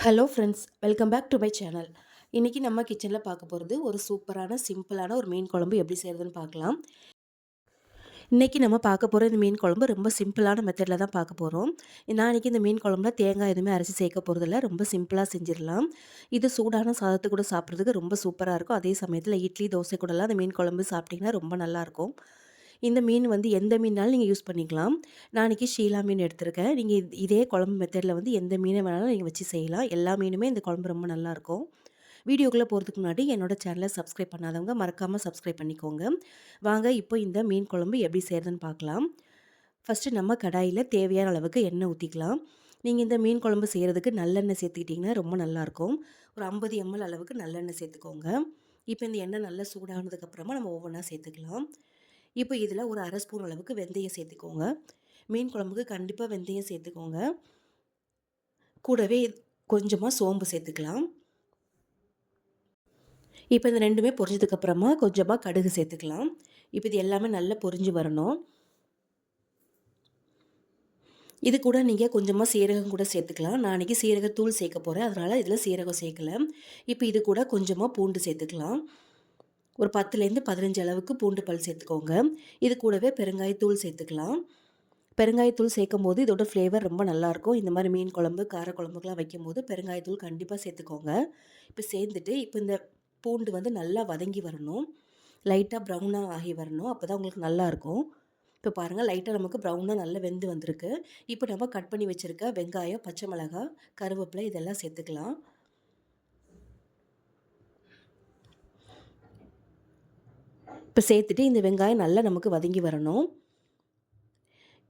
Hello friends, welcome back to my channel. இன்றைக்கி நம்ம கிச்சனில் பார்க்க போகிறது ஒரு சூப்பரான சிம்பிளான ஒரு மீன் குழம்பு எப்படி செய்கிறதுன்னு பார்க்கலாம். இன்றைக்கி நம்ம பார்க்க போகிற இந்த மீன் குழம்பு ரொம்ப சிம்பிளான மெத்தடில் தான் பார்க்க போகிறோம். நான் இன்றைக்கி இந்த மீன் குழம்புல தேங்காய் எதுவுமே அரைச்சி சேர்க்க போகிறதில்ல, ரொம்ப சிம்பிளாக செஞ்சிடலாம். இது சூடான சாதத்து கூட சாப்பிட்றதுக்கு ரொம்ப சூப்பராக இருக்கும். அதே சமயத்தில் இட்லி தோசை கூடலாம் அந்த மீன் குழம்பு சாப்பிட்டிங்கன்னா ரொம்ப நல்லாயிருக்கும். இந்த மீன் வந்து எந்த மீன்னாலும் நீங்கள் யூஸ் பண்ணிக்கலாம். நான் இன்றைக்கி ஷீலா மீன் எடுத்திருக்கேன். நீங்கள் இதே குழம்பு மெத்தடில் வந்து எந்த மீனை வேணாலும் நீங்கள் வச்சு செய்யலாம். எல்லா மீனுமே இந்த குழம்பு ரொம்ப நல்லாயிருக்கும். வீடியோக்குள்ளே போகிறதுக்கு முன்னாடி என்னோட சேனலை சப்ஸ்கிரைப் பண்ணாதவங்க மறக்காமல் சப்ஸ்கிரைப் பண்ணிக்கோங்க. வாங்க இப்போ இந்த மீன் குழம்பு எப்படி செய்கிறதுன்னு பார்க்கலாம். ஃபஸ்ட்டு நம்ம கடாயில் தேவையான அளவுக்கு எண்ணெய் ஊற்றிக்கலாம். நீங்கள் இந்த மீன் குழம்பு செய்கிறதுக்கு நல்லெண்ணெய் சேர்த்துக்கிட்டிங்கன்னா ரொம்ப நல்லாயிருக்கும். ஒரு 50 ml அளவுக்கு நல்லெண்ணெய் சேர்த்துக்கோங்க. இப்போ இந்த எண்ணெய் நல்லா சூடானதுக்கப்புறமா நம்ம ஒவ்வொன்றா சேர்த்துக்கலாம். இப்போ இதில் ஒரு 1/2 ஸ்பூன் அளவுக்கு வெந்தயம் சேர்த்துக்கோங்க. மீன் குழம்புக்கு கண்டிப்பாக வெந்தயம் சேர்த்துக்கோங்க. கூடவே கொஞ்சமாக சோம்பு சேர்த்துக்கலாம். இப்போ இந்த ரெண்டுமே பொரிஞ்சதுக்கப்புறமா கொஞ்சமாக கடுகு சேர்த்துக்கலாம். இப்போ இது எல்லாமே நல்லா பொரிஞ்சு வரணும். இது கூட நீங்கள் கொஞ்சமாக சீரகம் கூட சேர்த்துக்கலாம். நான் அன்றைக்கி சீரகத்தூள் சேர்க்க போகிறேன், அதனால் இதில் சீரகம் சேர்க்கலை. இப்போ இது கூட கொஞ்சமாக பூண்டு சேர்த்துக்கலாம். ஒரு 10லேருந்து 15 அளவுக்கு பூண்டு பல் சேர்த்துக்கோங்க. இது கூடவே பெருங்காயத்தூள் சேர்த்துக்கலாம். பெருங்காயத்தூள் சேர்க்கும்போது இதோட ஃப்ளேவர் ரொம்ப நல்லாயிருக்கும். இந்த மாதிரி மீன் குழம்பு, கார குழம்புக்கெலாம் வைக்கும்போது பெருங்காயத்தூள் கண்டிப்பாக சேர்த்துக்கோங்க. இப்போ சேர்ந்துட்டு இப்போ இந்த பூண்டு வந்து நல்லா வதங்கி வரணும். லைட்டாக ப்ரௌனாக ஆகி வரணும். அப்போ தான் உங்களுக்கு நல்லாயிருக்கும். இப்போ பாருங்கள், லைட்டாக நமக்கு ப்ரௌனாக நல்லா வெந்து வந்திருக்கு. இப்போ நம்ம கட் பண்ணி வச்சுருக்க வெங்காயம், பச்சை மிளகாய், கருவேப்பிலை இதெல்லாம் சேர்த்துக்கலாம். இப்போ சேர்த்துட்டு இந்த வெங்காயம் நல்லா நமக்கு வதங்கி வரணும்.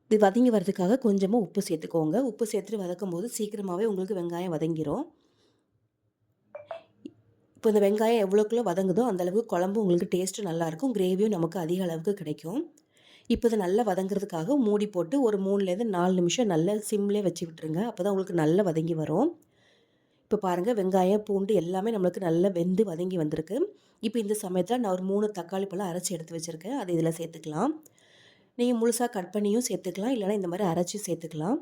இது வதங்கி வரதுக்காக கொஞ்சமாக உப்பு சேர்த்துக்கோங்க. உப்பு சேர்த்துட்டு வதக்கும்போது சீக்கிரமாகவே உங்களுக்கு வெங்காயம் வதங்கிரும். இப்போ இந்த வெங்காயம் எவ்வளோக்குள்ள வதங்குதோ அந்தளவுக்கு குழம்பு உங்களுக்கு டேஸ்ட்டு நல்லாயிருக்கும். கிரேவியும் நமக்கு அதிக அளவுக்கு கிடைக்கும். இப்போ இதை நல்லா வதங்குறதுக்காக மூடி போட்டு ஒரு 3லேருந்து 4 நிமிஷம் நல்லா சிம்லேயே வச்சு விட்டுருங்க. அப்போ தான் உங்களுக்கு நல்லா வதங்கி வரும். இப்போ பாருங்கள், வெங்காயம், பூண்டு எல்லாமே நம்மளுக்கு நல்லா வெந்து வதங்கி வந்திருக்கு. இப்போ இந்த சமயத்தில் நான் ஒரு 3 தக்காளி பழம் அரைச்சி எடுத்து வச்சுருக்கேன். அதை இதில் சேர்த்துக்கலாம். நீங்கள் முழுசாக கட் பண்ணியும் சேர்த்துக்கலாம், இல்லைனா இந்த மாதிரி அரைச்சி சேர்த்துக்கலாம்.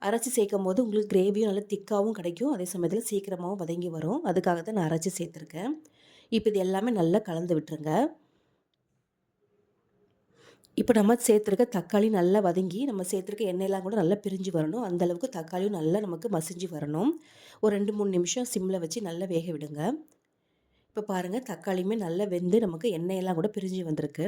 அரைச்சி சேர்க்கும் போது உங்களுக்கு கிரேவியும் நல்லா திக்காகவும் கிடைக்கும். அதே சமயத்தில் சீக்கிரமாகவும் வதங்கி வரும். அதுக்காக தான் நான் அரைச்சி சேர்த்துருக்கேன். இப்போ இது எல்லாமே நல்லா கலந்து விட்டுருங்க. இப்போ நம்ம சேர்த்துருக்க தக்காளி நல்லா வதங்கி நம்ம சேர்த்துருக்க எண்ணெயெல்லாம் கூட நல்லா பிரிஞ்சு வரணும். அந்தளவுக்கு தக்காளியும் நல்லா நமக்கு மசிஞ்சு வரணும். ஒரு 2-3 நிமிஷம் சிம்மில் வச்சு நல்லா வேக விடுங்க. இப்போ பாருங்கள், தக்காளியுமே நல்லா வெந்து நமக்கு எண்ணெயெல்லாம் கூட பிரிஞ்சு வந்திருக்கு.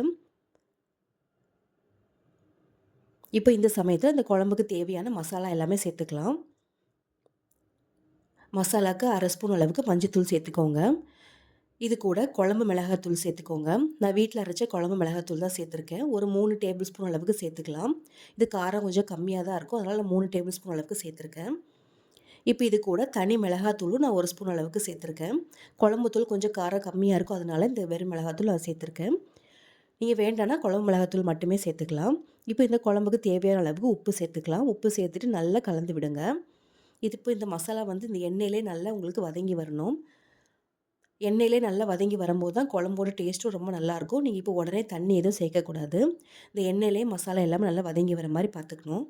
இப்போ இந்த சமயத்தில் இந்த குழம்புக்கு தேவையான மசாலா எல்லாமே சேர்த்துக்கலாம். மசாலாவுக்கு 1/2 ஸ்பூன் அளவுக்கு மஞ்சத்தூள் சேர்த்துக்கோங்க. இது கூட குழம்பு மிளகாத்தூள் சேர்த்துக்கோங்க. நான் வீட்டில் அரைச்ச குழம்பு மிளகாத்தூள் தான் சேர்த்துருக்கேன். ஒரு 3 டேபிள் ஸ்பூன் அளவுக்கு சேர்த்துக்கலாம். இது காரம் கொஞ்சம் கம்மியாக தான் இருக்கும், அதனால் 3 டேபிள் ஸ்பூன் அளவுக்கு சேர்த்துருக்கேன். இப்போ இது கூட தனி மிளகாத்தூளும் நான் 1 ஸ்பூன் அளவுக்கு சேர்த்துருக்கேன். குழம்புத்தூள் கொஞ்சம் காரம் கம்மியாக இருக்கும், அதனால் இந்த வெறும் மிளகாத்தூள் நான் சேர்த்துருக்கேன். நீங்கள் வேண்டாம்னா குழம்பு மிளகாத்தூள் மட்டுமே சேர்த்துக்கலாம். இப்போ இந்த குழம்புக்கு தேவையான அளவுக்கு உப்பு சேர்த்துக்கலாம். உப்பு சேர்த்துட்டு நல்லா கலந்து விடுங்க. இது இப்போ இந்த மசாலா வந்து இந்த எண்ணெயிலே நல்லா உங்களுக்கு வதங்கி வரணும். எண்ணெயிலே நல்லா வதங்கி வரும்போது தான் குழம்போட டேஸ்ட்டும் ரொம்ப நல்லாயிருக்கும். நீங்கள் இப்போ உடனே தண்ணி எதுவும் சேர்க்கக்கூடாது. இந்த எண்ணெயிலே மசாலா எல்லாமே நல்லா வதங்கி வர மாதிரி பார்த்துக்கணும்.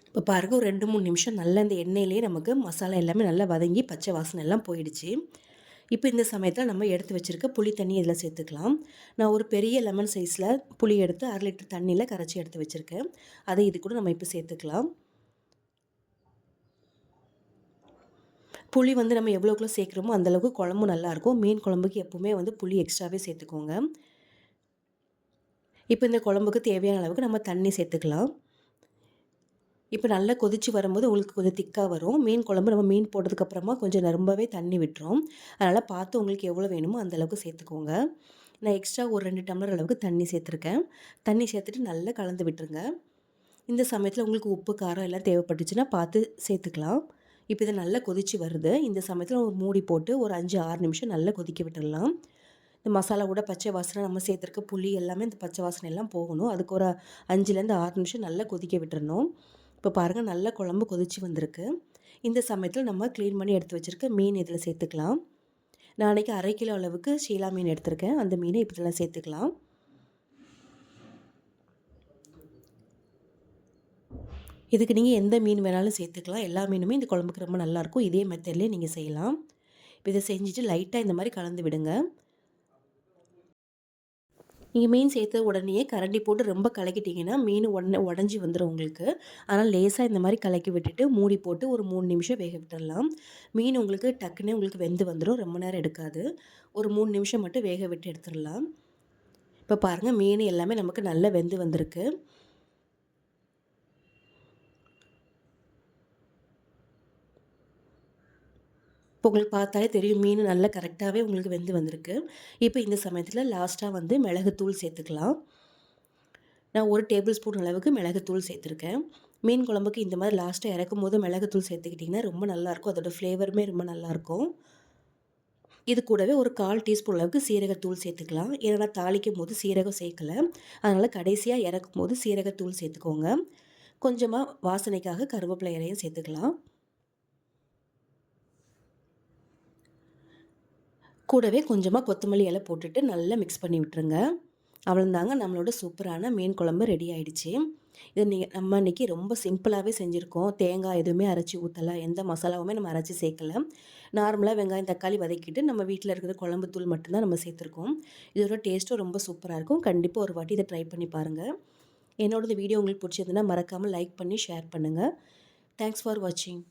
இப்போ பாருங்கள், ஒரு 2-3 நிமிஷம் நல்லா இந்த எண்ணெயிலே நமக்கு மசாலா எல்லாமே நல்லா வதங்கி பச்சை வாசனை எல்லாம் போயிடுச்சு. இப்போ இந்த சமயத்தில் நம்ம எடுத்து வச்சுருக்க புளி தண்ணி இதில் சேர்த்துக்கலாம். நான் ஒரு பெரிய லெமன் சைஸில் புளி எடுத்து 1/2 லிட்டர் தண்ணியில் கரைச்சி எடுத்து வச்சுருக்கேன். அதை இது கூட நம்ம இப்போ சேர்த்துக்கலாம். புளி வந்து நம்ம எவ்வளோக்குள்ள சேர்க்குறோமோ அந்தளவுக்கு குழம்பு நல்லாயிருக்கும். மீன் குழம்புக்கு எப்போவுமே வந்து புளி எக்ஸ்ட்ராவே சேர்த்துக்கோங்க. இப்போ இந்த குழம்புக்கு தேவையான அளவுக்கு நம்ம தண்ணி சேர்த்துக்கலாம். இப்போ நல்லா கொதித்து வரும்போது உங்களுக்கு கொஞ்சம் திக்காக வரும். மீன் குழம்பு நம்ம மீன் போட்டதுக்கப்புறமா கொஞ்சம் ரொம்பவே தண்ணி விட்டுரும். அதனால் பார்த்து உங்களுக்கு எவ்வளோ வேணுமோ அந்தளவுக்கு சேர்த்துக்கோங்க. நான் எக்ஸ்ட்ரா ஒரு 2 டம்ளர் அளவுக்கு தண்ணி சேர்த்துருக்கேன். தண்ணி சேர்த்துட்டு நல்லா கலந்து விட்டுருங்க. இந்த சமயத்தில் உங்களுக்கு உப்பு, காரம் எல்லாம் தேவைப்பட்டுச்சுன்னா பார்த்து சேர்த்துக்கலாம். இப்போ இது நல்லா கொதித்து வருது. இந்த சமயத்தில் ஒரு மூடி போட்டு ஒரு 5-6 நிமிஷம் நல்லா கொதிக்க விட்டுடலாம். இந்த மசாலாவோட பச்சை வாசனை, நம்ம சேர்த்துருக்க புளி எல்லாமே இந்த பச்சை வாசனை எல்லாம் போகணும். அதுக்கு ஒரு 5லேருந்து 6 நிமிஷம் நல்லா கொதிக்க விட்டுறணும். இப்போ பாருங்கள், நல்லா குழம்பு கொதித்து வந்திருக்கு. இந்த சமயத்தில் நம்ம க்ளீன் பண்ணி எடுத்து வச்சுருக்க மீன் இதில் சேர்த்துக்கலாம். நான் அன்றைக்கி 1/2 கிலோ அளவுக்கு ஷீலா மீன் எடுத்திருக்கேன். அந்த மீனை இப்போ இதெல்லாம் சேர்த்துக்கலாம். இதுக்கு நீங்க எந்த மீன் வேணாலும் சேர்த்துக்கலாம். எல்லா மீனுமே இந்த குழம்புக்கு ரொம்ப நல்லாயிருக்கும். இதே மெத்தட்லயே நீங்க செய்யலாம். இப்ப இத செஞ்சுட்டு லைட்டா இந்த மாரி கலந்து விடுங்க. நீங்க மீன் சேர்த்த உடனேயே கரண்டி போட்டு ரொம்ப கலக்கிட்டீங்கன்னா, மீன் உடனே உடைஞ்சு வந்துரும் உங்களுக்கு. அதனால லேசா இந்த மாரி கலக்கி விட்டுட்டு, மூடி போட்டு ஒரு 3 நிமிஷம் வேக விட்டுறலாம். மீன் உங்களுக்கு டக்குன்னே உங்களுக்கு வெந்து வந்துரும். ரொம்ப நேரம் எடுக்காது. ஒரு 3 நிமிஷம் மட்டும் வேக விட்டு எடுத்துறலாம். இப்ப பாருங்க மீன் எல்லாமே நமக்கு நல்லா வெந்து வந்திருக்கு. இப்போ உங்களுக்கு பார்த்தாலே தெரியும் மீன் நல்லா கரெக்டாவே உங்களுக்கு வெந்து வந்திருக்கு. இப்ப இந்த சமயத்துல லாஸ்ட்டா வந்து மிளகுத்தூள் சேர்த்துக்கலாம். நான் 1 டேபிள் ஸ்பூன் அளவுக்கு மிளகுத்தூள் சேர்த்துருக்கேன். மீன் குழம்புக்கு இந்த மாரி லாஸ்ட்டா இறக்கும்போது மிளகுத்தூள் சேர்த்துக்கிட்டிங்கன்னா ரொம்ப நல்லாயிருக்கும். அதோட ஃப்ளேவருமே ரொம்ப நல்லாயிருக்கும். இது கூடவே ஒரு 1/4 டீஸ்பூன் அளவுக்கு சீரகத்தூள் சேர்த்துக்கலாம். ஏன்னா நான் தாளிக்கும்போது சீரகம் சேர்க்கல. அதனால கடைசியா இறக்கும்போது சீரகத்தூள் சேர்த்துக்கோங்க. கொஞ்சமா வாசனைக்காக கருவேப்பிலை இலையும் சேர்த்துக்கலாம். கூடவே கொஞ்சமா கொத்தமல்லி இலை போட்டுட்டு நல்லா மிக்ஸ் பண்ணி விட்டுருங்க. அவ்வளோதாங்க நம்மளோட சூப்பரான மீன் குழம்பு ரெடி ஆயிடுச்சு. இத நம்ம இன்னைக்கு ரொம்ப சிம்பிளாவே செஞ்சிருக்கோம். தேங்காய் எதுவுமே அரைச்சு ஊத்தல. எந்த மசாலாவுமே நம்ம அரைச்சு சேர்க்கல. நார்மலா வெங்காயம், தக்காளி வதக்கிட்டு நம்ம வீட்ல இருக்கிற குழம்பு தூள் மட்டும் தான் நம்ம சேர்த்துருக்கோம். இதோட டேஸ்ட்டும் ரொம்ப சூப்பரா இருக்கும். கண்டிப்பா ஒரு வாட்டி இத ட்ரை பண்ணி பாருங்க. என்னோட இந்த வீடியோ உங்களுக்கு பிடிச்சிருந்ததுன்னா மறக்காம லைக் பண்ணி ஷேர் பண்ணுங்க. தேங்க்ஸ் ஃபார் வாட்சிங்.